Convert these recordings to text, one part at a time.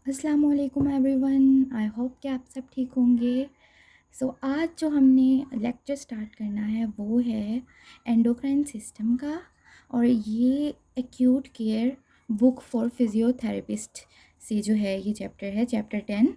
अस्सलामुअलैकुम everyone. I hope कि आप सब ठीक होंगे। आज जो हमने लेक्चर स्टार्ट करना है वो है एंडोक्राइन सिस्टम का, और ये acute care book for physiotherapist से जो है ये चैप्टर है, चैप्टर 10।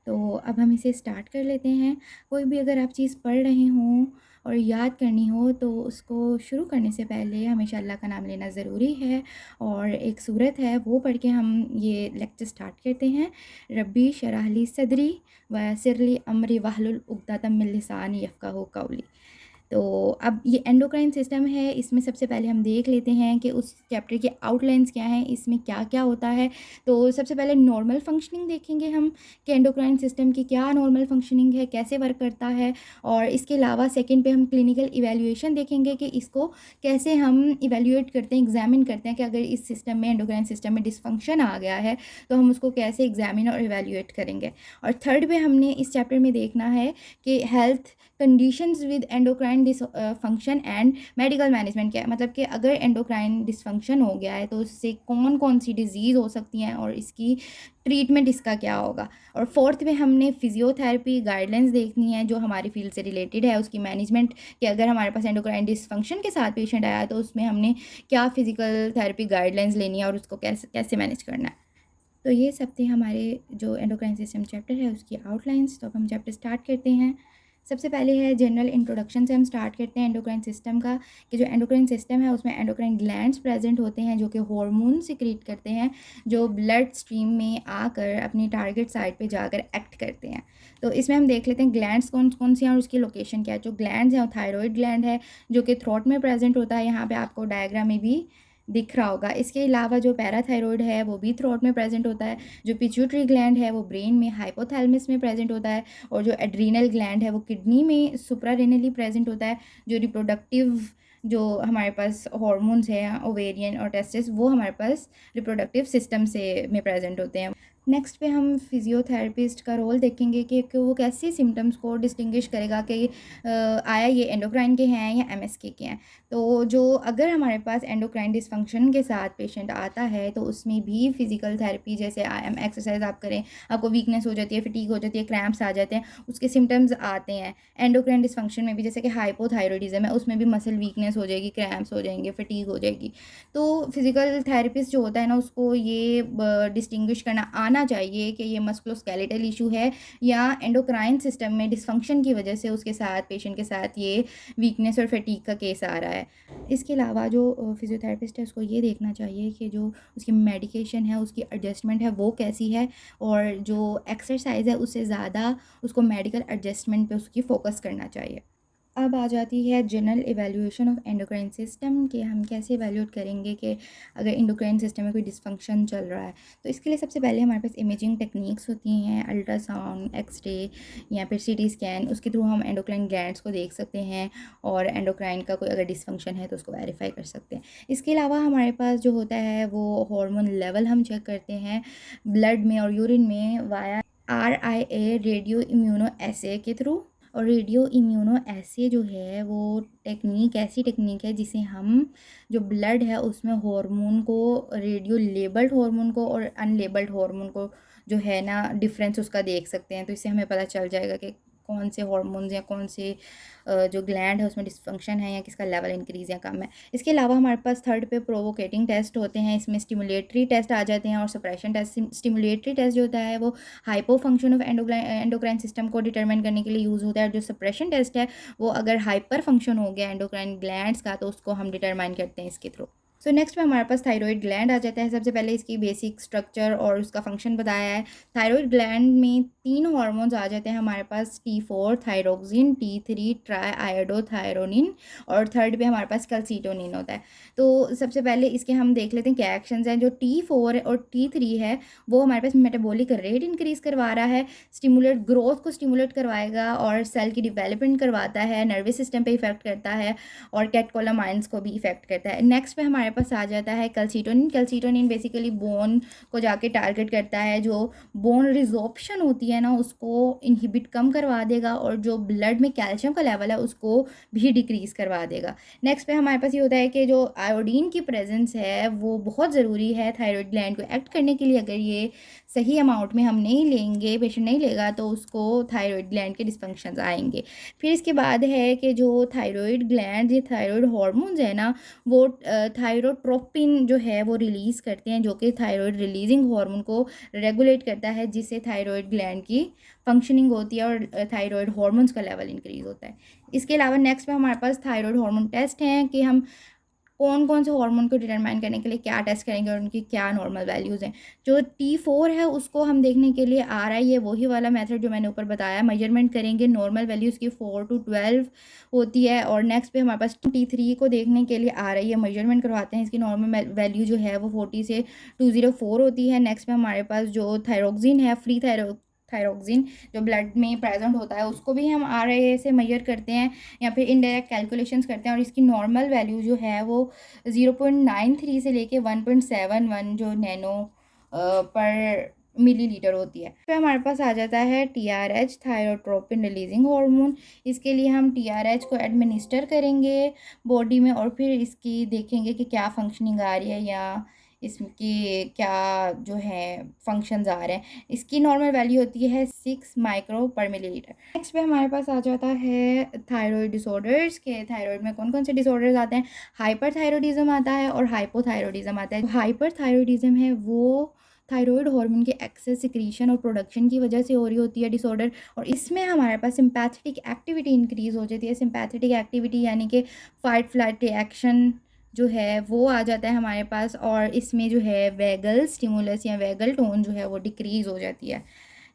तो अब हम इसे स्टार्ट कर लेते हैं। कोई भी अगर आप चीज़ पढ़ रहे हों और याद करनी हो तो उसको शुरू करने से पहले हमेशा अल्लाह का नाम लेना ज़रूरी है। और एक सूरत है वो पढ़ के हम ये लेक्चर स्टार्ट करते हैं। रब्बी शरह ली सदरी वयस्सिर ली अमरी वाहलुल उक़दतम मिन लिसानी यफ़क़हू क़ौली। तो अब ये एंडोक्राइन सिस्टम है, इसमें सबसे पहले हम देख लेते हैं कि उस चैप्टर के आउटलाइंस क्या हैं, इसमें क्या-क्या होता है। तो सबसे पहले नॉर्मल फंक्शनिंग देखेंगे हम कि एंडोक्राइन सिस्टम की क्या नॉर्मल फंक्शनिंग है, कैसे वर्क करता है। और इसके अलावा सेकंड पे हम क्लिनिकल इवैल्यूएशन देखेंगे कि इसको कैसे हम इवैल्यूएट करते हैं, एग्जामिन करते हैं कि अगर इस सिस्टम में, एंडोक्राइन सिस्टम में डिसफंक्शन आ गया है तो हम उसको कैसे एग्जामिन और इवैल्यूएट करेंगे। और थर्ड पे हमने इस चैप्टर में देखना है कि health conditions with endocrine dysfunction and medical management क्या है। मतलब कि अगर एंडोक्राइन डिसफंक्शन हो गया है तो उससे कौन कौन सी डिजीज़ हो सकती हैं और इसकी ट्रीटमेंट इसका क्या होगा। और फोर्थ में हमने फिजियोथेरेपी गाइडलाइंस देखनी है जो हमारी फील्ड से रिलेटेड है, उसकी मैनेजमेंट, कि अगर हमारे पास एंडोक्राइन डिसफंक्शन के साथ पेशेंट आया तो उसमें हमने क्या फिजिकल थेरेपी गाइडलाइंस लेनी है और उसको कैसे कैसे मैनेज करना है। तो ये सब थे हमारे जो एंडोक्राइन सिस्टम चैप्टर है उसकी आउटलाइंस। तो अब हम चैप्टर स्टार्ट करते हैं। सबसे पहले है जनरल इंट्रोडक्शन से हम स्टार्ट करते हैं एंडोक्राइन सिस्टम का, कि जो एंडोक्राइन सिस्टम है उसमें एंडोक्राइन ग्लैंड्स प्रेजेंट होते हैं जो कि हार्मोन सिक्रीट करते हैं, जो ब्लड स्ट्रीम में आकर अपनी टारगेट साइट पे जाकर एक्ट करते हैं। तो इसमें हम देख लेते हैं ग्लैंड्स कौन कौन सी हैं और उसकी लोकेशन क्या है। जो ग्लैंड्स हैं वो थायरॉयड ग्लैंड है जो कि थ्रोट में प्रेजेंट होता है, यहाँ पे आपको डायग्राम में भी दिख रहा होगा। इसके अलावा जो पैराथायरॉयड है वो भी थ्रोट में प्रेजेंट होता है। जो पिट्यूटरी ग्लैंड है वो ब्रेन में हाइपोथैलेमस में प्रेजेंट होता है। और जो एड्रीनल ग्लैंड है वो किडनी में सुप्रारेनली प्रेजेंट होता है। जो रिप्रोडक्टिव, जो हमारे पास हॉर्मोन्स हैं ओवेरियन और टेस्टिस, वो हमारे पास रिप्रोडक्टिव सिस्टम से में प्रेजेंट होते हैं। नेक्स्ट पे हम फिजियोथेरेपिस्ट का रोल देखेंगे कि वो कैसे सिम्टम्स को डिस्टिंग्विश करेगा कि आया ये एंडोक्राइन के हैं या एमएसके के हैं। तो जो अगर हमारे पास एंडोक्राइन डिसफंक्शन के साथ पेशेंट आता है तो उसमें भी फिजिकल थेरेपी, जैसे आईएम एक्सरसाइज आप करें, आपको वीकनेस हो जाती है, फटीग हो जाती है, क्रैम्प्स आ जाते हैं, उसके सिम्टम्स आते हैं। एंडोक्राइन डिसफंक्शन में भी जैसे कि हाइपोथायरॉयडिज्म है, उसमें भी मसल वीकनेस हो जाएगी, क्रैम्प्स हो जाएंगे, फटीग हो जाएगी। तो फिजिकल थेरेपिस्ट जो होता है ना, उसको ये डिस्टिंग्विश करना आना चाहिए कि ये मस्कुलोस्केलेटल इशू है या एंडोक्राइन सिस्टम में डिसफंक्शन की वजह से उसके साथ, पेशेंट के साथ, ये वीकनेस और फटीग का केस आ रहा है। इसके अलावा जो फिजियोथेरेपिस्ट है उसको ये देखना चाहिए कि जो उसकी मेडिकेशन है उसकी एडजस्टमेंट है वो कैसी है, और जो एक्सरसाइज है उससे ज़्यादा उसको मेडिकल एडजस्टमेंट पे उसकी फ़ोकस करना चाहिए। अब आ जाती है general evaluation of endocrine system, कि हम कैसे इवैल्यूएट करेंगे कि अगर एंडोक्राइन सिस्टम में कोई डिसफंक्शन चल रहा है। तो इसके लिए सबसे पहले हमारे पास इमेजिंग टेक्निक्स होती हैं, अल्ट्रासाउंड, एक्सरे या फिर सीटी स्कैन। उसके थ्रू हम एंडोक्राइन ग्लैंड्स को देख सकते हैं और एंडोक्राइन का कोई अगर डिसफंक्शन है तो उसको वेरीफाई कर सकते हैं। इसके अलावा हमारे पास जो होता है वो हार्मोन लेवल हम चेक करते हैं ब्लड में और यूरिन में वाया RIA, रेडियो इम्यूनो एसे के थ्रू। और रेडियो इम्यूनो एसे जो है वो टेक्निक, ऐसी टेक्निक है जिसे हम, जो ब्लड है उसमें हार्मोन को, रेडियो लेबल्ड हार्मोन को और अनलेबल्ड हार्मोन को जो है ना डिफरेंस उसका देख सकते हैं। तो इससे हमें पता चल जाएगा कि कौन से हार्मोन्स या कौन से जो ग्लैंड है उसमें डिसफंक्शन है या किसका लेवल इंक्रीज़ या कम है। इसके अलावा हमारे पास थर्ड पे प्रोवोकेटिंग टेस्ट होते हैं, इसमें स्टिमुलेटरी टेस्ट आ जाते हैं और सप्रेशन टेस्ट। स्टिमुलेटरी टेस्ट जो होता है वो hypo function of endocrine system को डिटरमाइन करने के लिए यूज़ होता है। जो सप्रेशन टेस्ट है वो अगर हाइपर फंक्शन हो गया एंडोक्राइन ग्लैंड्स का तो उसको हम डिटरमाइन करते हैं इसके थ्रू। सो नेक्स्ट में हमारे पास थायरॉयड ग्लैंड आ जाता है। सबसे पहले इसकी बेसिक स्ट्रक्चर और उसका फंक्शन बताया है। थायरॉयड ग्लैंड में 3 हार्मोन्स आ जाते हैं हमारे पास, T4 thyroxine, T3 try iodothyronine और थर्ड पे हमारे पास कैल्सीटोनिन होता है। तो सबसे पहले इसके हम देख लेते हैं क्या एक्शंस हैं। जो T4 और T3 है वो हमारे पास मेटाबॉलिक रेट इंक्रीज़ करवा रहा है, स्टिमुलेट ग्रोथ को स्टिमुलेट करवाएगा और सेल की डेवलपमेंट करवाता है, नर्वस सिस्टम पे इफेक्ट करता है और कैटकोलामाइंस को भी इफेक्ट करता है। नेक्स्ट पे हमारे हमारे पास आ जाता है कैल्सिटोनिन। कैल्सिटोनिन बेसिकली बोन को जाके टारगेट करता है, जो बोन रिजॉर्प्शन होती है ना उसको इनहिबिट कम करवा देगा, और जो ब्लड में कैल्शियम का लेवल है उसको भी डिक्रीज़ करवा देगा। नेक्स्ट पे हमारे पास ये होता है कि जो आयोडीन की प्रेजेंस है वो बहुत ज़रूरी है थायराइड ग्लैंड को एक्ट करने के लिए। अगर ये सही अमाउंट में हम नहीं लेंगे, पेशेंट नहीं लेगा, तो उसको थायराइड ग्लैंड के डिस्फंक्शंस आएंगे। फिर इसके बाद है कि जो थायराइड ग्लैंड, ये थायराइड हार्मोन्स है ना, वो थायरोट्रोपिन जो है वो रिलीज़ करते हैं, जो कि थायराइड रिलीजिंग हार्मोन को रेगुलेट करता है, जिससे थायराइड ग्लैंड की फंक्शनिंग होती है और थायराइड हार्मोन्स का लेवल इंक्रीज़ होता है। इसके अलावा नेक्स्ट में हमारे पास थायराइड हार्मोन टेस्ट हैं कि हम कौन कौन से हार्मोन को डिटरमाइन करने के लिए क्या टेस्ट करेंगे और उनकी क्या नॉर्मल वैल्यूज़ हैं। जो T4 है उसको हम देखने के लिए RI है वही वाला मेथड जो मैंने ऊपर बताया, मेजरमेंट करेंगे। नॉर्मल वैल्यूज़ की 4 to 12 होती है। और नेक्स्ट पे हमारे पास T3 को देखने के लिए RI है, मेजरमेंट करवाते हैं। इसकी नॉर्मल वैल्यू जो है वो 40 से 204 होती है। नेक्स्ट पे हमारे पास जो थायरोक्सिन है, फ्री थायरोक्सिन जो ब्लड में प्रेजेंट होता है, उसको भी हम RIA से मेजर करते हैं या फिर इनडायरेक्ट कैलकुलेशंस करते हैं, और इसकी नॉर्मल वैल्यू जो है वो 0.93 से लेके 1.71 जो नैनो पर मिलीलीटर होती है। फिर हमारे पास आ जाता है TRH, थायरोट्रोपिन रिलीजिंग हार्मोन। इसके लिए हम TRH को एडमिनिस्टर करेंगे बॉडी में, और फिर इसकी देखेंगे कि क्या फंक्शनिंग आ रही है या इसकी क्या जो है फंक्शंस आ रहे हैं। इसकी नॉर्मल वैल्यू होती है 6 माइक्रो पर मिलीलीटर। नेक्स्ट पे हमारे पास आ जाता है थायराइड डिसऑर्डर्स के थायराइड में कौन कौन से डिसऑर्डर्स आते हैं। हाइपरथायरॉयडिज्म आता है और हाइपोथायरॉयडिज्म आता है। हाइपरथायरॉयडिज्म है वो थायराइड हार्मोन के एक्सेस सिक्रीशन और प्रोडक्शन की वजह से हो रही होती है डिसऑर्डर, और इसमें हमारे पास सिंपैथेटिक एक्टिविटी इंक्रीज हो जाती है। सिंपैथेटिक एक्टिविटी यानी कि फाइट फ्लाइट रिएक्शन जो है वो आ जाता है हमारे पास, और इसमें जो है वेगल स्टिमुलस या वेगल टोन जो है वो डिक्रीज हो जाती है।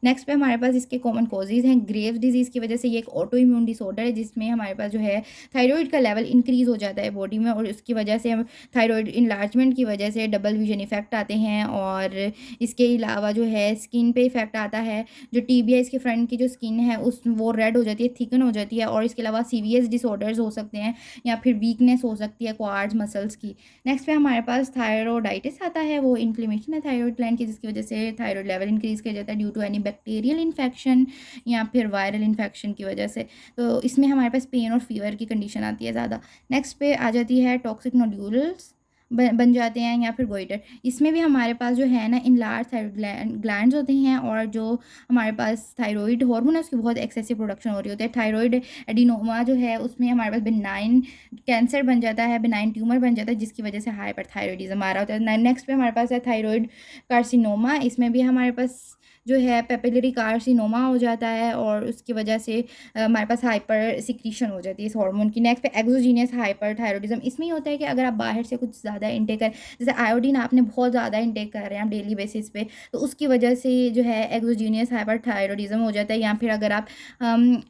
नेक्स्ट पे हमारे पास इसके कॉमन कॉजेज हैं। ग्रेव्स डिजीज़ की वजह से ये एक ऑटो इम्यून डिसऑर्डर है, जिसमें हमारे पास जो है थायराइड का लेवल इंक्रीज़ हो जाता है बॉडी में, और उसकी वजह से हम थायराइड इन्लार्जमेंट की वजह से डबल विजन इफेक्ट आते हैं। और इसके अलावा जो है स्किन पे इफेक्ट आता है। जो टीबिया इसके फ्रंट की जो स्किन है उस वो रेड हो जाती है, थिकन हो जाती है। और इसके अलावा सीवियस डिसऑर्डर्स हो सकते हैं या फिर वीकनेस हो सकती है क्वाड्स मसल्स की। नेक्स्ट पे हमारे पास थायरोडाइटिस आता है, वो इन्फ्लेमेशन है थायराइड ग्लैंड की, जिसकी वजह से थायराइड लेवल इंक्रीज़ किया जाता है due to any bacterial infection या फिर वायरल इन्फेक्शन की वजह से। तो इसमें हमारे पास पेन और फीवर की कंडीशन आती है ज़्यादा। नेक्स्ट पे आ जाती है टॉक्सिक नोड्यूल्स बन जाते हैं या फिर गोइटर। इसमें भी हमारे पास जो है ना इनलार्ज थायराइड ग्लैंड्स होते हैं, और जो हमारे पास थायराइड हार्मोन है उसकी बहुत एक्सेसिव प्रोडक्शन हो रही होती है। थायराइड एडिनोमा जो है उसमें हमारे पास बिनाइन कैंसर बन जाता है, बिनाइन ट्यूमर बन जाता है, जिसकी वजह से हाइपरथायरॉयडिज्म आ रहा होता है। नेक्स्ट पे हमारे पास है थायराइड कार्सिनोमा। इसमें भी हमारे पास जो है पेपिलरी कार्सिनोमा हो जाता है, और उसकी वजह से हमारे पास हाइपर सिक्रीशन हो जाती है इस हार्मोन की। नेक्स्ट पे एक्सोजीनियस हाइपरथायरॉयडिज्म। इसमें ही होता है कि अगर आप बाहर से कुछ ज़्यादा इंटेक करें, जैसे आयोडीन आपने बहुत ज़्यादा इंटेक कर रहे हैं आप डेली बेसिस पे, तो उसकी वजह से जो है एक्सोजीनियस हाइपरथायरॉयडिज्म हो जाता है। या फिर अगर आप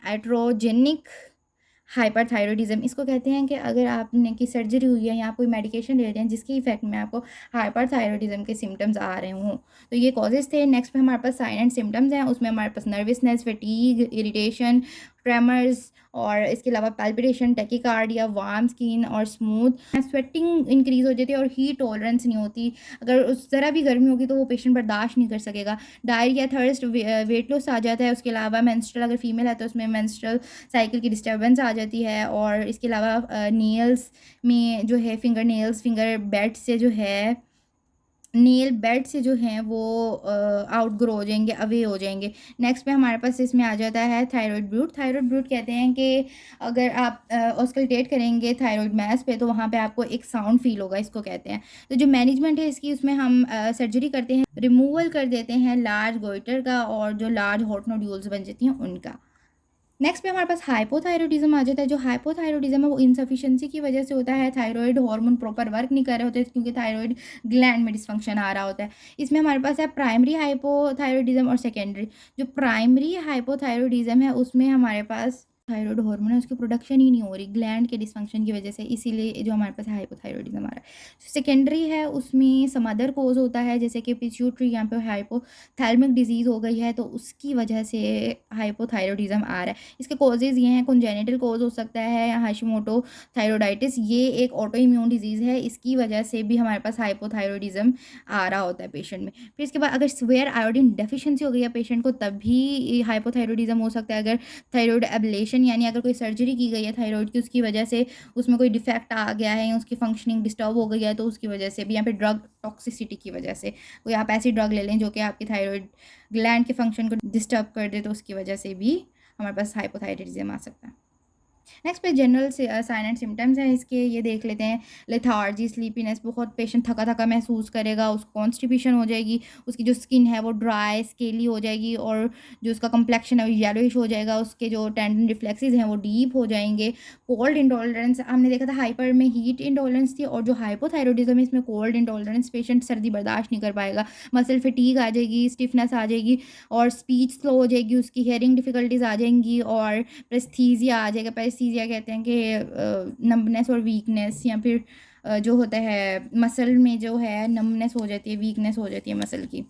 एट्रोजेनिक हाइपरथायरॉयडिज्म इसको कहते हैं कि अगर आपने की सर्जरी हुई है या आप कोई मेडिकेशन ले रहे हैं जिसके इफेक्ट में आपको हाइपरथायरॉयडिज्म के सिम्टम्स आ रहे हों, तो ये कॉजेज़ थे। नेक्स्ट पे हमारे पास साइन एंड सिम्टम्स हैं, उसमें हमारे पास नर्वसनेस, फटीग, इरिटेशन, ट्रेमर्स, और इसके अलावा पैल्पिटेशन, टैकीकार्डिया, वार्म स्किन और स्मूथ स्वेटिंग इंक्रीज़ हो जाती है, और हीट टॉलरेंस नहीं होती। अगर उस ज़रा भी गर्मी होगी तो वो पेशेंट बर्दाश्त नहीं कर सकेगा। डायरिया, थर्स्ट, वेट लॉस आ जाता है। उसके अलावा मेंस्ट्रुअल अगर फीमेल है तो उसमें मेंस्ट्रुअल साइकिल की डिस्टर्बेंस आ जाती है। और इसके अलावा नेल्स में जो है फिंगर नेल्स, फिंगर बेड से जो है नेल बेड से जो हैं वो आउटग्रो हो जाएंगे, अवे हो जाएंगे। नेक्स्ट पे हमारे पास इसमें आ जाता है थायराइड ब्रूट। थायराइड ब्रूट कहते हैं कि अगर आप ऑस्कल्टेट करेंगे थायराइड मैस पे तो वहाँ पे आपको एक साउंड फील होगा, इसको कहते हैं। तो जो मैनेजमेंट है इसकी, उसमें हम सर्जरी करते हैं, रिमूवल कर देते हैं लार्ज गोइटर का और जो लार्ज हॉट नोड्यूल्स बन जाती हैं उनका। नेक्स्ट पे हमारे पास हाइपोथायरॉयडिज्म आ जाता है। जो हाइपोथायरॉयडिज्म है वो इनसफिशिएंसी की वजह से होता है। थायराइड हार्मोन प्रॉपर वर्क नहीं कर रहे होते क्योंकि थायराइड ग्लैंड में डिसफंक्शन आ रहा होता है। इसमें हमारे पास है प्राइमरी हाइपोथायरॉयडिज्म और सेकेंडरी। जो प्राइमरी हाइपोथायरॉयडिज्म है उसमें हमारे पास थायराइड हार्मोन है उसकी प्रोडक्शन ही नहीं हो रही ग्लैंड के डिसफंक्शन की वजह से, इसीलिए जो हमारे पास हाइपोथायरॉयडिज्म आ रहा है। सेकेंडरी है उसमें सम अदर कोज होता है, जैसे कि पिट्यूटरी यहाँ पे हाइपोथैलेमिक डिजीज़ हो गई है तो उसकी वजह से हाइपोथायरॉयडिज्म आ रहा है। इसके कॉजेज़ ये हैं, कोंजेनिटल कोज हो सकता है, हाशिमोटो थायरॉयडाइटिस, ये एक ऑटो इम्यून डिजीज़ है, इसकी वजह से भी हमारे पास हाइपोथायरॉयडिज्म आ रहा होता है पेशेंट में। फिर इसके बाद अगर सीवियर आयोडीन डेफिशिएंसी हो गई है पेशेंट को तब भी हाइपोथायरॉयडिज्म हो सकता है। अगर थायराइड एब्लेशन यानी अगर कोई सर्जरी की गई है थायराइड की, उसकी वजह से उसमें कोई डिफेक्ट आ गया है या उसकी फंक्शनिंग डिस्टर्ब हो गई है तो उसकी वजह से भी, या फिर ड्रग टॉक्सिसिटी की वजह से कोई आप ऐसी ड्रग ले लें जो कि आपकी थायराइड ग्लैंड के फंक्शन को डिस्टर्ब कर दे तो उसकी वजह से भी हमारे पास हाइपोथायरॉयडिज्म आ सकता है। नेक्स्ट पे जनरल साइन एंड सिम्टम्स हैं इसके, ये देख लेते हैं। लेथार्जी, स्लीपीनेस, बहुत पेशेंट थका थका महसूस करेगा, उसको कॉन्स्टिपेशन हो जाएगी, उसकी जो स्किन है वो ड्राई स्केली हो जाएगी और जो उसका कम्प्लेक्शन है वो येलोइश हो जाएगा, उसके जो टेंडन रिफ्लेक्सेस हैं वो डीप हो जाएंगे। कोल्ड इंटॉलरेंस हमने देखा था, हाइपर में हीट इंटॉलरेंस थी और जो हाइपोथायरॉयडिज्म है इसमें कोल्ड इंटॉलरेंस, पेशेंट सर्दी बर्दाश्त नहीं कर पाएगा, मसल फटीग आ जाएगी, स्टिफनेस आ जाएगी और स्पीच स्लो हो जाएगी, उसकी हेयरिंग डिफ़िकल्टीज आ जाएंगी और प्रेस्थीजिया आ जाएगा। प्रेस्थीजिया कहते हैं कि नम्बनेस और वीकनेस, या फिर जो होता है मसल में जो है नम्बनेस हो जाती है, वीकनेस हो जाती है मसल की।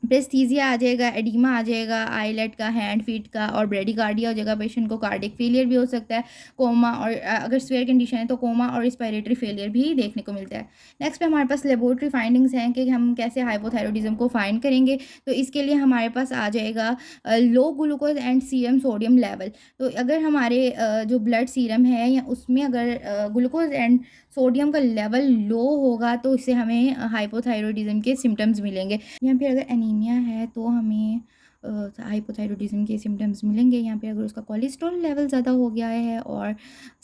प्रेस्थीजिया आ जाएगा, एडिमा आ जाएगा आईलेट का, हैंड फीट का, और ब्रेडिकार्डिया हो जाएगा, पेशेंट को कार्डिक फेलियर भी हो सकता है, कोमा, और अगर स्वेयर कंडीशन है तो कोमा और रिस्पायरेटरी फेलियर भी देखने को मिलता है। नेक्स्ट पे हमारे पास लेबोरेटरी फाइंडिंग्स हैं कि हम कैसे हाइपोथायरॉयडिज्म को फाइंड करेंगे। तो इसके लिए हमारे पास आ जाएगा लो glucose and serum sodium level. तो अगर हमारे जो ब्लड सीरम है या उसमें अगर ग्लूकोज एंड सोडियम का लेवल लो होगा तो इससे हमें हाइपोथायरॉयडिज्म के सिम्टम्स मिलेंगे। या फिर अगर एनीमिया है तो हमें हाइपोथायरॉयडिज्म के सिम्टम्स मिलेंगे। यहाँ पे अगर उसका कोलेस्ट्रॉल लेवल ज़्यादा हो गया है और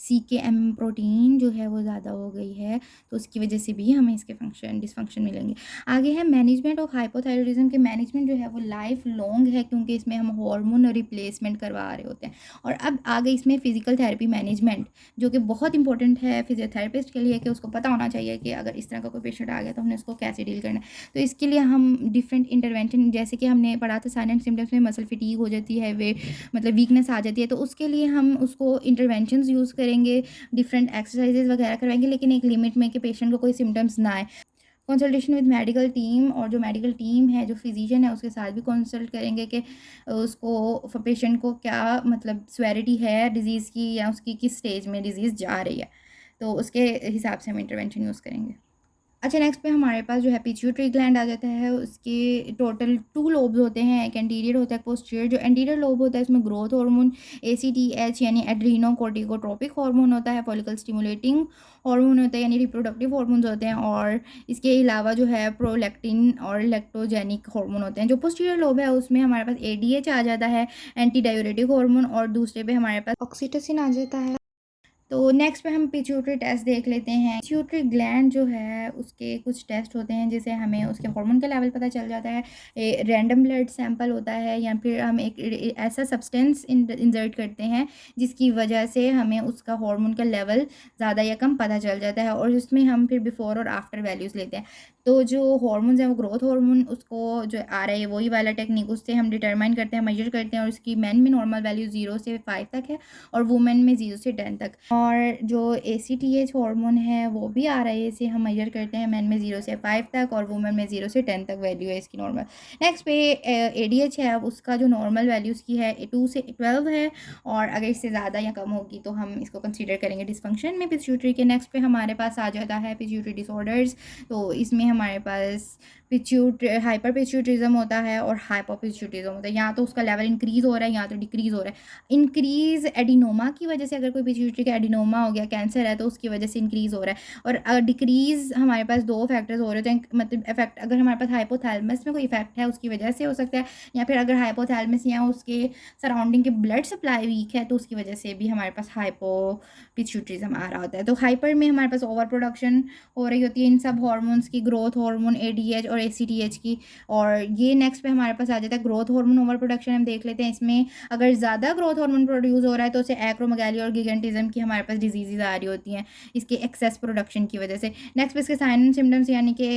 CKM प्रोटीन जो है वो ज़्यादा हो गई है तो उसकी वजह से भी हमें इसके डिसफंक्शन मिलेंगे। आगे है मैनेजमेंट ऑफ हाइपोथायरॉयडिज्म के मैनेजमेंट जो है वो लाइफ लॉन्ग है, क्योंकि इसमें हम हार्मोन रिप्लेसमेंट करवा रहे होते हैं। और अब आगे इसमें फ़िज़िकल थेरेपी मैनेजमेंट जो कि बहुत इंपॉर्टेंट है फिजियोथेरेपिस्ट के लिए, कि उसको पता होना चाहिए कि अगर इस तरह का कोई पेशेंट आ गया तो हमने उसको कैसे डील करना है। तो इसके लिए हम डिफरेंट इंटरवेंशन, जैसे कि हमने पढ़ा था साइलेंट सिम्टम्स में मसल फटीग हो जाती है, वे मतलब वीकनेस आ जाती है, तो उसके लिए हम उसको इंटरवेंशंस यूज़ करेंगे, डिफरेंट एक्सरसाइजेज वगैरह करवाएंगे, लेकिन एक लिमिट में कि पेशेंट को कोई सिम्टम्स ना आए। कंसल्टेशन विद मेडिकल टीम, और जो मेडिकल टीम है जो फिजिशियन है उसके साथ भी कंसल्ट करेंगे कि उसको पेशेंट को क्या मतलब स्वेरिटी है डिज़ीज़ की या उसकी किस स्टेज में डिज़ीज़ जा रही है, तो उसके हिसाब से हम इंटरवेंशन यूज़ करेंगे। अच्छा, नेक्स्ट पे हमारे पास जो है पिट्यूटरी ग्लैंड आ जाता है। उसके टोटल 2 लोब्स होते हैं, एक एंटीरियर होता है, एक पोस्टीरियर। जो एंटीरियर लोब होता है उसमें ग्रोथ हार्मोन ACTH यानी एड्रीनोकोर्टिकोट्रोपिक हार्मोन होता है, फॉलिकल स्टिमुलेटिंग हार्मोन होता है यानी रिप्रोडक्टिव हार्मोन्स होते हैं, और इसके अलावा जो है प्रोलैक्टिन और लैक्टोजेनिक हार्मोन होते हैं। जो पोस्टीरियर लोब है उसमें हमारे पास ADH आ जाता है, एंटी डाययूरेटिक हार्मोन, और दूसरे पे हमारे पास ऑक्सीटोसिन आ जाता है। तो नेक्स्ट पे हम पिट्यूटरी टेस्ट देख लेते हैं। पिट्यूटरी ग्लैंड जो है उसके कुछ टेस्ट होते हैं जिससे हमें उसके हार्मोन का लेवल पता चल जाता है। रैंडम ब्लड सैंपल होता है, या फिर हम एक ऐसा सब्सटेंस इंजर्ट करते हैं जिसकी वजह से हमें उसका हार्मोन का लेवल ज़्यादा या कम पता चल जाता है, और उसमें हम फिर बिफोर और आफ्टर वैल्यूज़ लेते हैं। तो जो हार्मोन्स हैं वो ग्रोथ हार्मोन उसको जो आ रहा है वही वाला टेक्निक उससे हम डिटरमाइन करते हैं, मेजर करते हैं, और उसकी मैन में नॉर्मल वैल्यू 0 से 5 तक है और वुमेन में 0 से 10 तक। और जो ACTH हार्मोन है वो भी आ रहा है, इसे हम मेजर करते हैं मैन में 0 से 5 तक और वुमेन में 0 से 10 तक वैल्यू है इसकी नॉर्मल। नेक्स्ट पे ADH है, उसका जो नॉर्मल वैल्यू उसकी है 2 से 12 है, और अगर इससे ज़्यादा या कम होगी तो हम इसको कंसीडर करेंगे डिसफंक्शन में पिट्यूटरी के। नेक्स्ट पे हमारे पास आ जाता है पिट्यूटरी डिसऑर्डर्स। तो इसमें हमारे पास हाइपर पिट्यूटरिज्म होता है और हाइपोपिट्यूटरिज्म होता है। या तो उसका लेवल इंक्रीज़ हो रहा है या तो डिक्रीज़ हो रहा है। इंक्रीज़ एडिनोमा की वजह से, अगर कोई पिट्यूटरी का एडिनोमा हो गया, कैंसर है, तो उसकी वजह से इंक्रीज़ हो रहा है। और अगर डिक्रीज़ हमारे पास 2 फैक्टर्स हो रहे हैं, तो मतलब इफेक्ट अगर हमारे पास हाइपोथैलेमस में कोई इफेक्ट है उसकी वजह से हो सकता है, या फिर अगर हाइपोथैलेमस या उसके सराउंडिंग के ब्लड सप्लाई वीक है तो उसकी वजह से भी हमारे पास हाइपोपिट्यूटरिज्म आ रहा होता है। तो हाइपर में हमारे पास ओवर प्रोडक्शन हो रही होती है इन सब हार्मोन्स की, ग्रोथ हार्मोन, ADH और ACTH की। और ये नेक्स्ट पे हमारे पास आ जाता है ग्रोथ हार्मोन ओवर प्रोडक्शन। हम देख लेते हैं इसमें अगर ज़्यादा ग्रोथ हार्मोन प्रोड्यूस हो रहा है तो उसे एक्रोमेगाली और गिगेंटिज्म की हमारे पास डिजीज़ आ रही होती हैं इसके एक्सेस प्रोडक्शन की वजह से। नेक्स्ट पे इसके साइन एंड सिम्टम्स यानी कि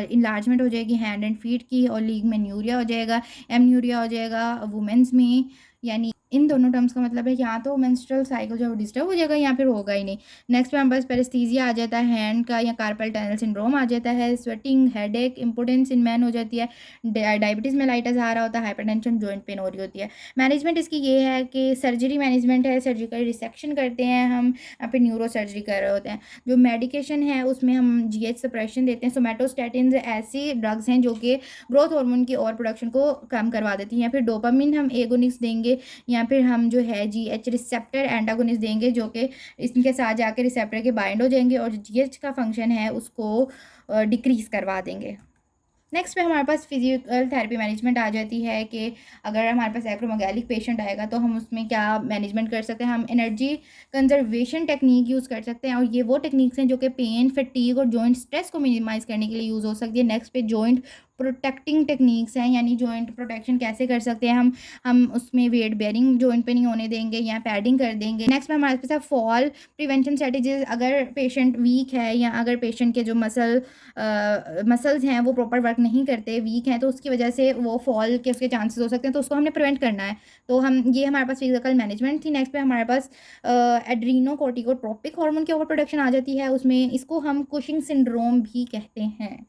इन्लार्जमेंट हो जाएगी हैंड एंड फीट की, और लीग में न्यूरिया हो जाएगा, एमन्यूरिया हो जाएगा वुमेंस में, यानी इन दोनों टर्म्स का मतलब है या तो मेंस्ट्रुअल साइकिल जो है वो डिस्टर्ब हो जाएगा या फिर होगा ही नहीं। नेक्स्ट पे हमारे पास पैरेस्थीसिया आ जाता है, हैंड का या कार्पल टनल सिंड्रोम आ जाता है, sweating, headache, impotence in man हो जाती है, डायबिटीज़ मेलाइटस आ रहा होता है, हाइपरटेंशन, जॉइंट पेन हो रही होती है। मैनेजमेंट इसकी ये है कि सर्जरी मैनेजमेंट है, सर्जिकल रिसेक्शन करते हैं हम या फिर न्यूरो सर्जरी कर रहे होते हैं। जो मेडिकेशन है उसमें हम जीएच सप्रेशन देते हैं। सोमैटोस्टैटिन्स ऐसी ड्रग्स हैं जो कि ग्रोथ हार्मोन की और प्रोडक्शन को कम करवा देती हैं। या फिर डोपामिन हम एगोनिस्ट देंगे या फिर हम जो है जीएच रिसेप्टर एंटागोनिस्ट देंगे जो कि इनके साथ जाकर रिसेप्टर के बाइंड हो जाएंगे और जीएच का फंक्शन है उसको डिक्रीज़ करवा देंगे। नेक्स्ट पे हमारे पास फिजिकल थेरेपी मैनेजमेंट आ जाती है कि अगर हमारे पास एक्रोमेगैलिक पेशेंट आएगा तो हम उसमें क्या मैनेजमेंट कर सकते हैं। हम एनर्जी कंजर्वेशन टेक्निक यूज़ कर सकते हैं और ये वो टेक्निक्स हैं जो कि पेन, फटीग और जॉइंट स्ट्रेस को मिनिमाइज़ करने के लिए यूज़ हो सकती है। नेक्स्ट पे जॉइंट प्रोटेक्टिंग टेक्निक्स हैं, यानी जॉइंट प्रोटेक्शन कैसे कर सकते हैं हम उसमें वेट बेयरिंग जॉइंट पे नहीं होने देंगे या पैडिंग कर देंगे। नेक्स्ट में हमारे पास है फॉल प्रिवेंशन स्ट्रेटेजीज। अगर पेशेंट वीक है या अगर पेशेंट के जो मसल्स हैं वो प्रॉपर वर्क नहीं करते, वीक हैं, तो उसकी वजह से वो फॉल के उसके चांसेस हो सकते हैं, तो उसको हमने प्रिवेंट करना है। तो हम ये हमारे पास फिजिकल मैनेजमेंट थी। नेक्स्ट पे हमारे पास एड्रीनोकोर्टिकोट्रोपिक हार्मोन की ओवर प्रोडक्शन आ जाती है उसमें, इसको हम कुशिंग सिंड्रोम भी कहते हैं।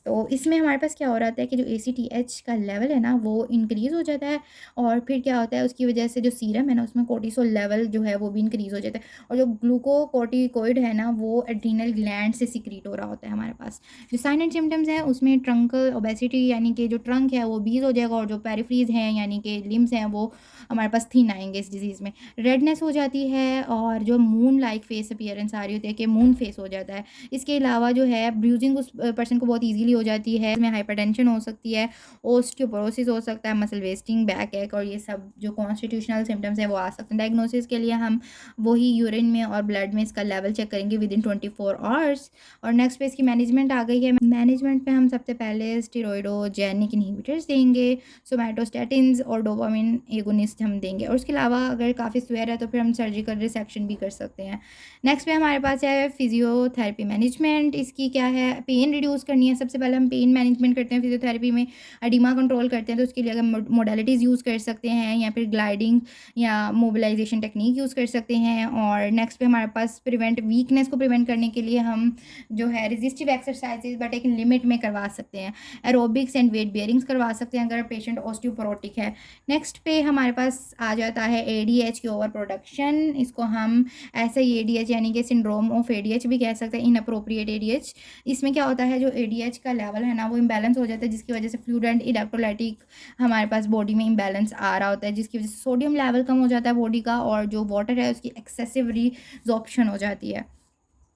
तो इसमें हमारे पास क्या हो रहा है कि जो ACTH का लेवल है ना वो इंक्रीज़ हो जाता है और फिर क्या होता है उसकी वजह से जो सीरम है ना उसमें कोर्टिसोल लेवल जो है वो भी इंक्रीज़ हो जाता है और जो ग्लूकोकोर्टिकोइड है ना वो एड्रीनल ग्लैंड से सिक्रीट हो रहा होता है हमारे पास। जो साइन एंड सिम्टम्स हैं उसमें ट्रंकल ओबेसिटी यानी कि जो ट्रंक है वो बीज हो जाएगा और जो पेरिफ्रीज हैं यानी कि लिम्स हैं वो हमारे पास थीन आएंगे इस डिजीज़ में। रेडनेस हो जाती है और जो मून लाइक फेस अपीयरेंस आ रही होती है कि मून फेस हो जाता है। इसके अलावा जो है ब्रूजिंग उस पर्सन को बहुत ईजीली हो जाती है, इसमें हाइपरटेंशन हो सकती है, ओस्टियोपोरोसिस हो सकता है, मसल वेस्टिंग, बैक एक और ये सब जो कॉन्स्टिट्यूशनल सिम्टम्स हैं वो आ सकते हैं। डायग्नोसिस के लिए हम वही यूरिन में और ब्लड में इसका लेवल चेक करेंगे विद इन 24 आवर्स। और नेक्स्ट पे इसकी मैनेजमेंट आ गई है। मैनेजमेंट में हम सबसे पहले स्टेरॉइडोजेनिक इनहिबिटर्स देंगे, सोमैटोस्टैटिन्स और डोपामिन एगोनिस्ट हम देंगे और उसके अलावा अगर काफ़ी स्वेयर है तो फिर हम सर्जिकल रिसेक्शन भी कर सकते हैं। नेक्स्ट पे हमारे पास है फिजियोथेरेपी मैनेजमेंट। इसकी क्या है, पेन रिड्यूस करनी है। सबसे पहले हम पेन मैनेजमेंट करते हैं फिजियोथेरेपी में, एडिमा कंट्रोल करते हैं तो उसके लिए अगर मोडालिटीज़ यूज़ कर सकते हैं या फिर ग्लाइडिंग या मोबिलाइजेशन टेक्निक यूज़ कर सकते हैं। और नेक्स्ट पे हमारे पास प्रिवेंट वीकनेस को प्रिवेंट करने के लिए हम जो है रेजिस्टिव एक्सरसाइजेज बट एक लिमिट में करवा सकते हैं। एरोबिक्स एंड वेट बेयरिंग्स करवा सकते हैं अगर पेशेंट ऑस्टियोपोरोटिक है। नेक्स्ट पे हमारे पास आ जाता है ADH की ओवर प्रोडक्शन। इसको हम ऐसे ही ADH यानी कि सिंड्रोम ऑफ ADH भी कह सकते हैं, इनअप्रोप्रिएट ADH। इसमें क्या होता है जो ADH का लेवल है ना वो इम्बैलेंस हो जाता है जिसकी वजह से फ्लूइड एंड इलेक्ट्रोलाइटिक हमारे पास बॉडी में इम्बैलेंस आ रहा होता है जिसकी वजह से सोडियम लेवल कम हो जाता है बॉडी का और जो वाटर है उसकी एक्सेसिव रिजॉर्प्शन हो जाती है।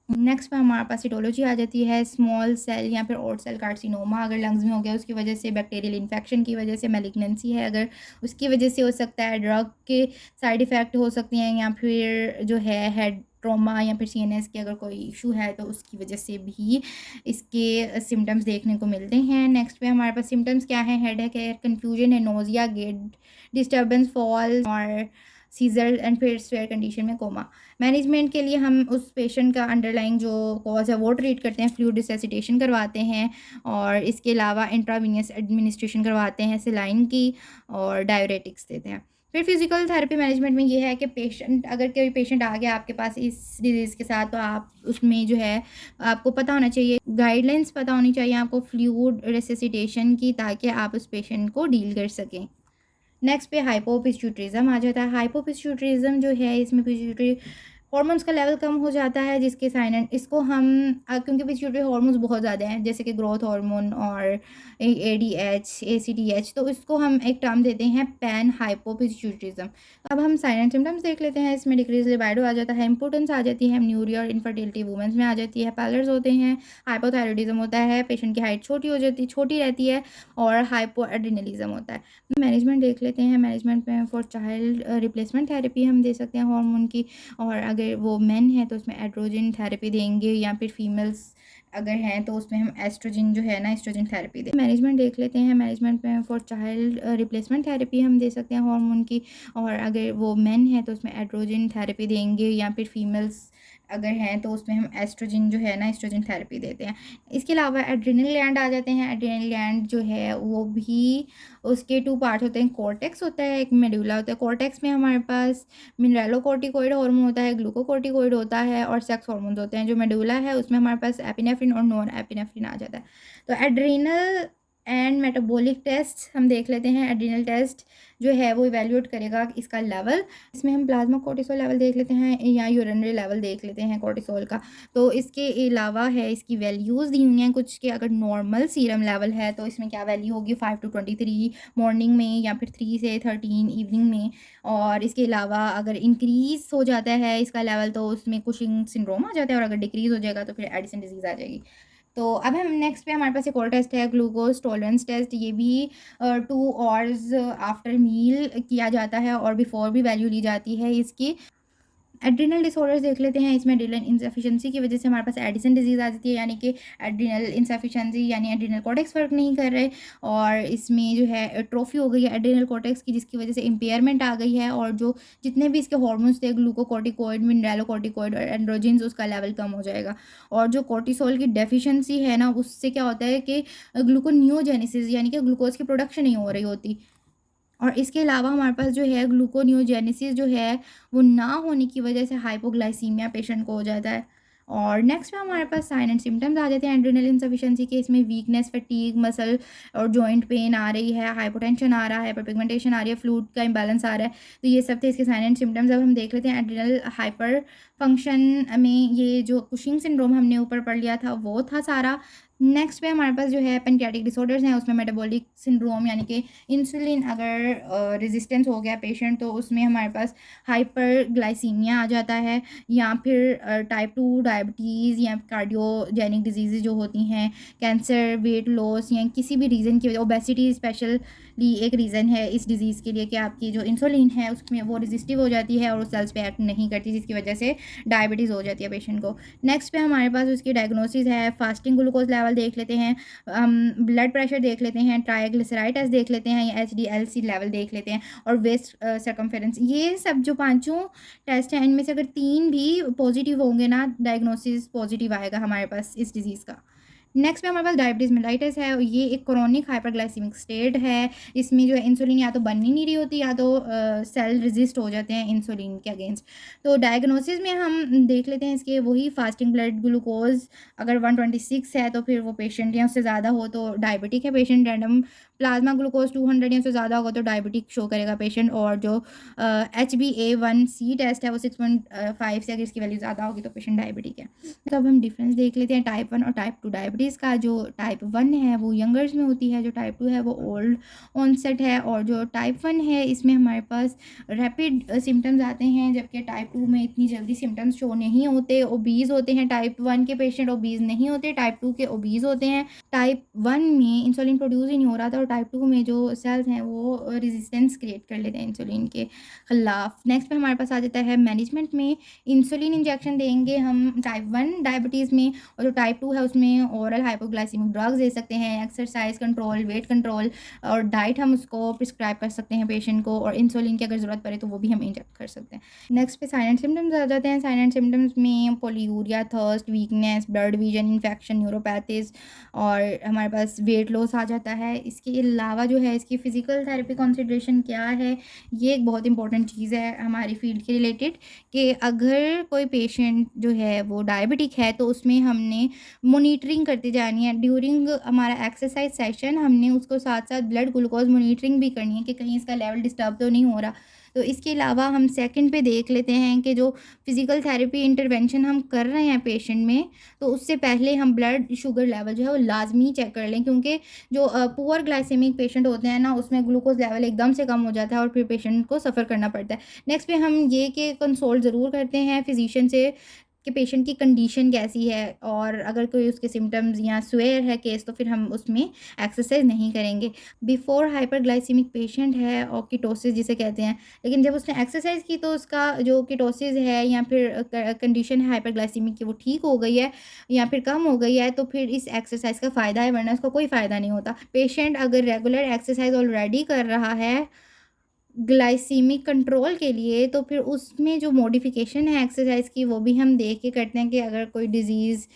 नेक्स्ट में हमारे पास सिटोलॉजी आ जाती है। स्मॉल सेल या फिर ऑड सेल कार्सिनोमा अगर लंग्स में हो गया उसकी वजह से, बैक्टीरियल इन्फेक्शन की वजह से, मैलिग्नेंसी है अगर उसकी वजह से हो सकता है, ड्रग के साइड इफ़ेक्ट हो सकते हैं या फिर जो है हेड ट्रॉमा या फिर CNS के अगर कोई इशू है तो उसकी वजह से भी इसके सिम्टम्स देखने को मिलते हैं। नेक्स्ट पे हमारे पास सिम्टम्स क्या है, हेडेक है, कन्फ्यूजन है, नोजिया, गेट डिस्टर्बेंस, फॉल और सीजर एंड फिर स्वेयर कंडीशन में कोमा। मैनेजमेंट के लिए हम उस पेशेंट का अंडरलाइंग जो कॉज है वो ट्रीट करते हैं, फ्लूइड रिसैसिटेशन करवाते हैं और इसके अलावा इंट्रावीनियस एडमिनिस्ट्रेशन करवाते हैं सेलाइन की और डायरेटिक्स देते हैं। फिर फिजिकल थेरेपी मैनेजमेंट में ये है कि पेशेंट अगर कोई पेशेंट आ गया आपके पास इस डिजीज़ के साथ तो आप उसमें जो है आपको पता होना चाहिए, गाइडलाइंस पता होनी चाहिए आपको फ्लूइड रिसैसिटेशन की ताकि आप उस पेशेंट को डील कर सकें। नेक्स्ट पे हाइपोपिट्यूटरिज्म आ जाता है। हाइपोपिट्यूटरिज्म जो है इसमें पिट्यूटरी हॉर्मोन्स का लेवल कम हो जाता है जिसके साइन एंड इसको हम क्योंकि पिट्यूटरी हॉर्मोन्स बहुत ज़्यादा हैं जैसे कि ग्रोथ हार्मोन और ADH ACTH, तो इसको हम एक टर्म देते हैं पैन हाइपोपिट्यूटरिज्म। अब हम साइन एंड सिम्टम्स देख लेते हैं। इसमें डिक्रीज लिबाइडो आ जाता है, इंपोर्टेंस आ जाती है, एमन्यूरिया और इनफर्टिलिटी वुमेंस में आ जाती है, पैलर्स होते हैं, हाइपोथायरॉइडिज्म होता है, पेशेंट की हाइट छोटी रहती है और हाइपोएड्रिनलिज्म होता है। मैनेजमेंट देख लेते हैं। मैनेजमेंट में फॉर चाइल्ड रिप्लेसमेंट थेरेपी हम दे सकते हैं हार्मोन की, और अगर वो मेन है तो उसमें एड्रोजन थेरेपी देंगे या फिर फीमेल्स अगर हैं तो उसमें हम एस्ट्रोजन जो है ना, एस्ट्रोजन थेरेपी दे। मैनेजमेंट देख लेते हैं। मैनेजमेंट में फॉर चाइल्ड रिप्लेसमेंट थेरेपी हम दे सकते हैं हार्मोन की, और अगर वो मेन है तो उसमें एड्रोजन थेरेपी देंगे, या फिर फीमेल्स अगर हैं तो उसमें हम एस्ट्रोजन जो है ना, एस्ट्रोजन थेरेपी देते हैं। इसके अलावा एड्रिनल ग्लैंड आ जाते हैं। एड्रिनल ग्लैंड जो है वो भी, उसके 2 पार्ट होते हैं। कॉर्टेक्स होता है, एक मेडुला होता है। कॉर्टेक्स में हमारे पास मिनरलोकॉर्टिकॉइड हार्मोन होता है, ग्लूकोकॉर्टिकॉइड होता है और सेक्स हार्मोन्स होते हैं। जो मेडुला है उसमें हमारे पास एपिनेफ्रिन और नॉन एपिनेफ्रिन आ जाता है। तो एड्रिनल एंड मेटाबॉलिक टेस्ट हम देख लेते हैं। एड्रिनल टेस्ट जो है वो इवैल्यूएट करेगा इसका लेवल। इसमें हम प्लाज्मा कोर्टिसोल लेवल देख लेते हैं या यूरिनरी लेवल देख लेते हैं कोर्टिसोल का। तो इसके अलावा है, इसकी वैल्यूज़ दी हुई हैं कुछ के। अगर नॉर्मल सीरम लेवल है तो इसमें क्या वैल्यू होगी, 5 to 23 मॉर्निंग में, या फिर 3 से 13 इवनिंग में। और इसके अलावा अगर इंक्रीज़ हो जाता है इसका लेवल तो उसमें कुशिंग सिंड्रोम आ जाता है, और अगर डिक्रीज़ हो जाएगा तो फिर एडिसन डिजीज़ आ जाएगी। तो अब हम नेक्स्ट पे हमारे पास एक और टेस्ट है, ग्लूकोज टॉलरेंस टेस्ट। ये भी 2 आवर्स आफ्टर मील किया जाता है और बिफोर भी वैल्यू ली जाती है इसकी। एड्रिनल डिसऑर्डर्स देख लेते हैं। इसमें एड्रिनल इनसफिशिएंसी की वजह से हमारे पास एडिसन डिजीज़ आ जाती है, यानी कि एड्रिनल इनसफिशिएंसी यानी एड्रिनल कॉर्टेक्स वर्क नहीं कर रहे, और इसमें जो है एट्रोफी हो गई है एड्रिनल कॉर्टेक्स की, जिसकी वजह से इम्पेयरमेंट आ गई है, और जो जितने भी इसके हार्मोन्स थे, ग्लूकोकॉर्टिकॉइड, मिनरलोकॉर्टिकॉइड और एंड्रोजिन्स, उसका लेवल कम हो जाएगा। और जो कोर्टिसोल की डेफिशिएंसी है ना, उससे क्या होता है कि ग्लूकोनियोजेनेसिस यानी कि ग्लूकोज की प्रोडक्शन नहीं हो रही होती। और इसके अलावा हमारे पास जो है ग्लूकोनियोजेनेसिस जो है वो ना होने की वजह से हाइपोग्लाइसीमिया पेशेंट को हो जाता है। और नेक्स्ट में हमारे पास साइन एंड सिम्टम्स आ जाते हैं एड्रिनल इनसफिशिएंसी के। इसमें वीकनेस, फटीग, मसल और जॉइंट पेन आ रही है, हाइपोटेंशन आ रहा है, हाइपरपिगमेंटेशन आ रही है, फ्लूइड का इम्बैलेंस आ रहा है। तो ये सब थे इसके साइन एंड सिम्टम्स। अब हम देख लेते हैं एड्रिनल हाइपर फंक्शन में ये जो कुशिंग सिंड्रोम हमने ऊपर पढ़ लिया था वो था सारा। नेक्स्ट पे हमारे पास जो है पेनक्रियाटिक डिसऑर्डर्स हैं, उसमें मेटाबॉलिक सिंड्रोम यानी कि इंसुलिन अगर रेजिस्टेंस हो गया पेशेंट तो उसमें हमारे पास हाइपरग्लाइसीमिया आ जाता है, या फिर टाइप 2 डायबिटीज़ या कार्डियोजेनिक डिजीज़ जो होती हैं, कैंसर, वेट लॉस, या किसी भी रीज़न की वजह, ओबेसिटी स्पेशली एक रीज़न है इस डिज़ीज़ के लिए कि आपकी जो इंसुलिन है उसमें वो रेजिस्टिव हो जाती है और उस सेल्स पे एक्ट नहीं करती, जिसकी वजह से डायबिटीज़ हो जाती है पेशेंट को। नेक्स्ट पे हमारे पास उसकी डायग्नोसिस है। फास्टिंग ग्लूकोज लेवल देख लेते हैं, ब्लड प्रेशर देख लेते हैं, ट्राइग्लिसराइड टेस्ट देख लेते हैं, या HDL-C लेवल देख लेते हैं, और वेस्ट सर्कमफेरेंस। ये सब जो पांचों टेस्ट हैं इनमें से अगर 3 भी पॉजिटिव होंगे ना, डायग्नोसिस पॉजिटिव आएगा हमारे पास इस डिज़ीज़ का। नेक्स्ट में हमारे पास डायबिटीज़ मेलाइटिस है। ये एक क्रोनिक हाइपरग्लाइसीमिक स्टेट है। इसमें जो है इंसुलिन या तो बन ही नहीं रही होती, या तो सेल रेजिस्ट हो जाते हैं इंसुलिन के अगेंस्ट। तो डायग्नोसिस में हम देख लेते हैं इसके, वही फास्टिंग ब्लड ग्लूकोज अगर 126 है तो फिर वो पेशेंट, या उससे ज़्यादा हो तो डायबिटिक है पेशेंट। रैंडम प्लाज्मा ग्लूकोज 200 या उससे ज़्यादा होगा तो डायबिटिक शो करेगा पेशेंट। और जो HbA1c टेस्ट है वो 6.5 से अगर इसकी वैल्यू ज़्यादा होगी तो पेशेंट डायबिटिक है। तो अब हम डिफरेंस देख लेते हैं टाइप 1 और टाइप 2 डायबिटीज़ का। जो टाइप 1 है वो यंगर्स में होती है, जो टाइप 2 है वो ओल्ड ऑनसेट है। और जो टाइप 1 है इसमें हमारे पास रैपिड सिम्टम्स आते हैं, जबकि टाइप 2 में इतनी जल्दी सिम्टम्स शो नहीं होते। ओबीज़ होते हैं टाइप 1 के पेशेंट, ओबीज़ नहीं होते टाइप 2 के, ओबीज़ होते हैं। टाइप 1 में इंसुलिन प्रोड्यूस ही नहीं हो रहा था, और टाइप 2 में जो सेल्स हैं वो रेजिस्टेंस क्रिएट कर लेते हैं इंसुलिन के खिलाफ। नेक्स्ट पे हमारे पास आ जाता है मैनेजमेंट में। इंसुलिन इंजेक्शन देंगे हम टाइप 1 डायबिटीज़ में, और जो टाइप 2 है उसमें ओरल हाइपोग्लाइसीमिक ड्रग्स दे सकते हैं, एक्सरसाइज कंट्रोल, वेट कंट्रोल और डाइट हम उसको प्रिस्क्राइब कर सकते हैं पेशेंट को, और इंसुलिन की अगर ज़रूरत पड़े तो वो भी हम इंजेक्ट कर सकते हैं। नेक्स्ट पे साइलेंट सिम्टम्स आ जाते हैं। साइलेंट सिम्टम्स में polyuria, thirst, weakness, blurred vision, infection, neuropathies, और हमारे पास वेट लॉस आ जाता है। इसके अलावा जो है इसकी फ़िज़िकल थेरेपी कंसिडरेशन क्या है, ये एक बहुत इंपॉर्टेंट चीज़ है हमारी फील्ड के रिलेटेड, कि अगर कोई पेशेंट जो है वो डायबिटिक है तो उसमें हमने मॉनिटरिंग करती जानी है। ड्यूरिंग हमारा एक्सरसाइज सेशन हमने उसको साथ साथ ब्लड ग्लूकोज मॉनिटरिंग भी करनी है कि कहीं इसका लेवल डिस्टर्ब तो नहीं हो रहा। तो इसके अलावा हम सेकंड पे देख लेते हैं कि जो फिज़िकल थेरेपी इंटरवेंशन हम कर रहे हैं पेशेंट में, तो उससे पहले हम ब्लड शुगर लेवल जो है वो लाजमी चेक कर लें, क्योंकि जो पुअर ग्लाइसेमिक पेशेंट होते हैं ना, उसमें ग्लूकोज लेवल एकदम से कम हो जाता है और फिर पेशेंट को सफ़र करना पड़ता है। नेक्स्ट पे हम ये कि कंसल्ट ज़रूर करते हैं फिजिशियन से कि पेशेंट की कंडीशन कैसी है, और अगर कोई उसके सिम्टम्स या स्वेयर है केस तो फिर हम उसमें एक्सरसाइज नहीं करेंगे। बिफोर हाइपरग्लाइसीमिक पेशेंट है और कीटोसिस जिसे कहते हैं, लेकिन जब उसने एक्सरसाइज की तो उसका जो कीटोसिस है या फिर कंडीशन है हाइपरग्लाइसीमिक की वो ठीक हो गई है या फिर कम हो गई है, तो फिर इस एक्सरसाइज का फ़ायदा है, वरना उसका कोई फ़ायदा नहीं होता। पेशेंट अगर रेगुलर एक्सरसाइज ऑलरेडी कर रहा है ग्लाइसीमिक कंट्रोल के लिए, तो फिर उसमें जो मॉडिफ़िकेशन है एक्सरसाइज़ की वो भी हम देख के करते हैं कि अगर कोई डिज़ीज़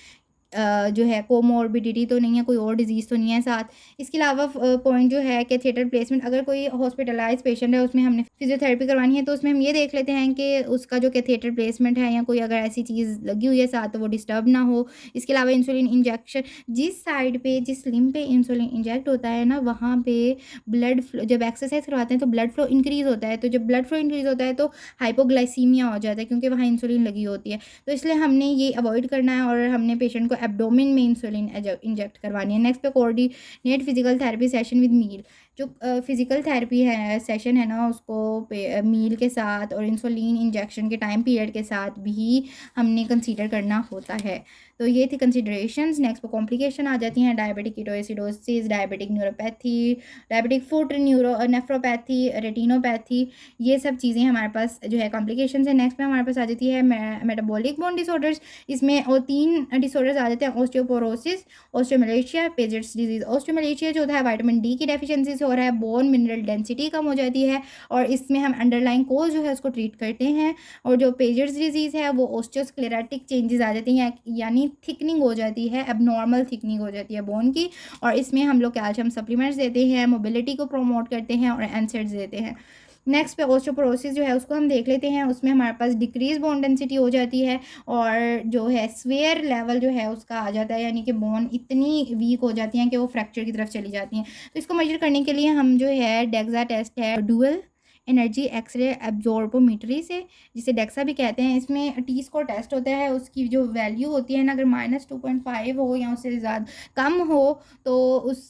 जो है कोमॉर्बिडिटी तो नहीं है, कोई और डिज़ीज़ तो नहीं है साथ। इसके अलावा पॉइंट जो है कैथेटर प्लेसमेंट, अगर कोई हॉस्पिटलाइज़ पेशेंट है उसमें हमने फिज़ियोथेरेपी करवानी है तो उसमें हम ये देख लेते हैं कि उसका जो कैथेटर प्लेसमेंट है या कोई अगर ऐसी चीज़ लगी हुई है साथ तो वो डिस्टर्ब ना हो। इसके अलावा इंसुलिन इंजेक्शन, जिस साइड पे जिस लिम्ब पे इंसुलिन इंजेक्ट होता है ना, वहाँ पे ब्लड फ्लो, जब एक्सरसाइज़ करवाते हैं तो ब्लड फ्लो इंक्रीज़ होता है, तो जब ब्लड फ्लो इंक्रीज़ होता है तो हाइपोग्लाइसीमिया हो जाता है क्योंकि वहाँ इंसुलिन लगी होती है। तो इसलिए हमने ये अवॉइड करना है और हमने पेशेंट को एब्डोमेन में इंसुलिन इंजेक्ट करवानी है। नेक्स्ट पे coordinate physical therapy session with meal, जो फिजिकल थेरेपी है सेशन है ना, उसको मील के साथ और इंसुलिन इंजेक्शन के टाइम पीरियड के साथ भी हमने कंसीडर करना होता है। तो ये थी कंसिडरेशंस। नेक्स्ट पे कॉम्प्लिकेशन आ जाती हैं, diabetic ketoacidosis, diabetic neuropathy, diabetic foot nephropathy, retinopathy, ये सब चीज़ें हमारे पास जो है कॉम्प्लिकेशंस है। नेक्स्ट पे हमारे पास आ जाती है मेटाबॉलिक बोन डिसऑर्डर्स। इसमें और 3 डिसऑर्डर्स आ जाते हैं, osteoporosis, osteomalacia, Piaget's disease. Osteomalacia जो होता है विटामिन डी की डेफिशिएंसी से हो रहा है, बोन मिनरल डेंसिटी कम हो जाती है और इसमें हम अंडरलाइन कोज जो है उसको ट्रीट करते हैं। और जो पेजेट्स डिजीज़ है वो ऑस्टियोस्क्लेरोटिक चेंजेस आ जाती हैं, यानी थिकनिंग हो जाती है, एबनॉर्मल थिकनिंग हो जाती है बोन की, और इसमें हम लोग कैल्शियम सप्लीमेंट्स देते हैं, मोबिलिटी को प्रमोट करते हैं और एनसेड्स देते हैं। नेक्स्ट पे ऑस्टियोपोरोसिस जो है उसको हम देख लेते हैं, उसमें हमारे पास डिक्रीज बोन डेंसिटी हो जाती है और जो है स्वेयर लेवल जो है उसका आ जाता है, यानी कि बोन इतनी वीक हो जाती हैं कि वो फ्रैक्चर की तरफ चली जाती हैं। तो इसको मेजर करने के लिए हम जो है डेक्सा टेस्ट है, डुअल एनर्जी एक्सरे एब्जॉर्बोमीट्री से, जिसे डेक्सा भी कहते हैं, इसमें टी स्कोर टेस्ट होता है। उसकी जो वैल्यू होती है ना, अगर -2.5 हो या उससे ज़्यादा कम हो तो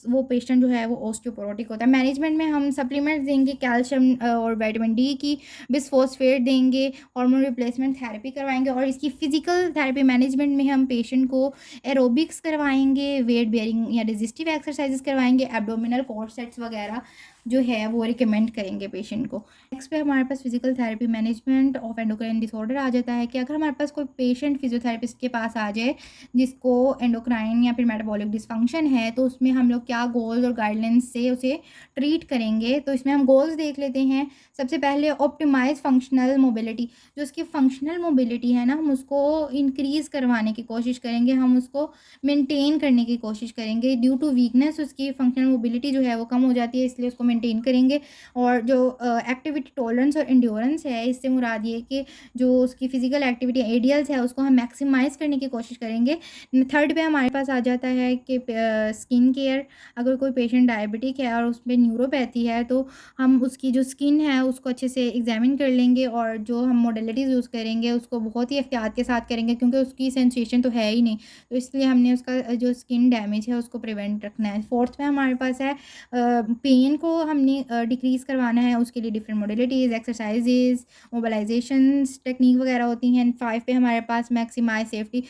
वो पेशेंट जो है वो ऑस्टियोपोरोटिक होता है। मैनेजमेंट में हम सप्लीमेंट्स देंगे कैल्शियम और विटामिन डी की, बिस्फोस्फेट देंगे, हार्मोन रिप्लेसमेंट थेरेपी करवाएंगे और इसकी फिजिकल थेरेपी मैनेजमेंट में हम पेशेंट को एरोबिक्स करवाएंगे, वेट बेयरिंग या रेजिस्टिव एक्सरसाइजेस करवाएंगे, एब्डोमिनल कोर सेट्स वगैरह जो है वो रिकमेंड करेंगे पेशेंट को। नेक्स्ट पे हमारे पास physical therapy management of endocrine disorder आ जाता है कि अगर हमारे पास कोई पेशेंट फिजियोथेरेपिस्ट के पास आ जाए जिसको एंडोक्राइन या फिर मेटाबॉलिक डिसफंक्शन है, तो उसमें हम लोग क्या गोल्स और गाइडलाइंस से उसे ट्रीट करेंगे। तो इसमें हम गोल्स देख लेते हैं। सबसे पहले ऑप्टिमाइज फंक्शनल मोबिलिटी, जो उसकी फंक्शनल मोबिलिटी है ना, हम उसको इंक्रीज़ करवाने की कोशिश करेंगे, हम उसको मेंटेन करने की कोशिश करेंगे। ड्यू टू वीकनेस उसकी फंक्शनल मोबिलिटी जो है वो कम हो जाती है, इसलिए उसको मेंटेन करेंगे। और जो एक्टिविटी टॉलरेंस और एंड्योरेंस है, इससे मुराद ये कि जो उसकी फिजिकल एक्टिविटी एडीएल्स है उसको हम मैक्सिमाइज़ करने की कोशिश करेंगे। थर्ड पे हमारे पास आ जाता है कि स्किन केयर, अगर कोई पेशेंट डायबिटिक है और उसमें न्यूरोपैथी है तो हम उसकी जो स्किन है उसको अच्छे से एग्जामिन कर लेंगे और जो हम मॉडलिटीज़ यूज़ करेंगे उसको बहुत ही एहतियात के साथ करेंगे, क्योंकि उसकी सेंसेशन तो है ही नहीं, तो इसलिए हमने उसका जो स्किन डैमेज है उसको प्रिवेंट रखना है। फोर्थ में हमारे पास है पेन को हमने डिक्रीज़ करवाना है, उसके लिए डिफरेंट मॉडलिटीज़, एक्सरसाइजेज, मोबिलाइजेशंस टेक्निक वगैरह होती हैं। 5 पे हमारे पास मैक्सिमाइज सेफ्टी,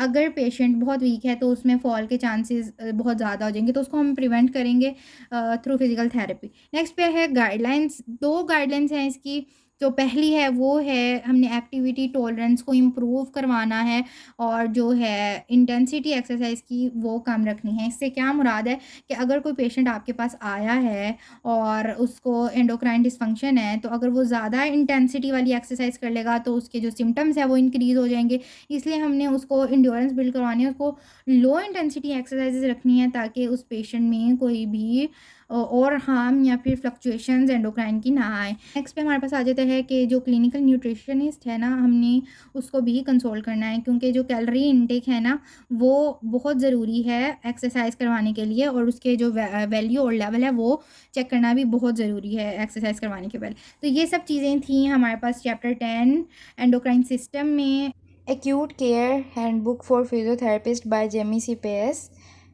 अगर पेशेंट बहुत वीक है तो उसमें फॉल के चांसेस बहुत ज़्यादा हो जाएंगे, तो उसको हम प्रिवेंट करेंगे थ्रू फिजिकल थेरेपी। नेक्स्ट पे है गाइडलाइंस। 2 गाइडलाइंस हैं इसकी। जो पहली है वो है हमने एक्टिविटी टॉलरेंस को इम्प्रूव करवाना है और जो है इंटेंसिटी एक्सरसाइज की वो कम रखनी है। इससे क्या मुराद है कि अगर कोई पेशेंट आपके पास आया है और उसको एंडोक्राइन डिसफंक्शन है, तो अगर वो ज़्यादा इंटेंसिटी वाली एक्सरसाइज कर लेगा तो उसके जो सिम्टम्स है वो इंक्रीज़ हो जाएंगे। इसलिए हमने उसको इंड्योरेंस बिल्ड करवानी है, उसको लो इंटेंसिटी एक्सरसाइजेज रखनी है ताकि उस पेशेंट में कोई भी और हार्म या फिर फ्लक्चुएशंस एंडोक्राइन की ना आए। नेक्स्ट पे हमारे पास आ जाता है कि जो क्लिनिकल न्यूट्रिशनिस्ट है ना, हमने उसको भी कंसोल करना है, क्योंकि जो कैलोरी इनटेक है ना वो बहुत ज़रूरी है एक्सरसाइज करवाने के लिए, और उसके जो वैल्यू और लेवल है वो चेक करना भी बहुत ज़रूरी है एक्सरसाइज करवाने के पहले। तो ये सब चीज़ें थी हमारे पास चैप्टर 10 एंडोक्राइन सिस्टम में, acute care handbook for physiotherapist by Jaime सीपेस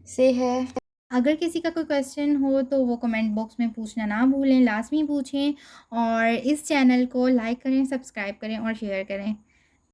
से है। अगर किसी का कोई क्वेश्चन हो तो वो कमेंट बॉक्स में पूछना ना भूलें, लाजमी पूछें, और इस चैनल को लाइक करें, सब्सक्राइब करें और शेयर करें।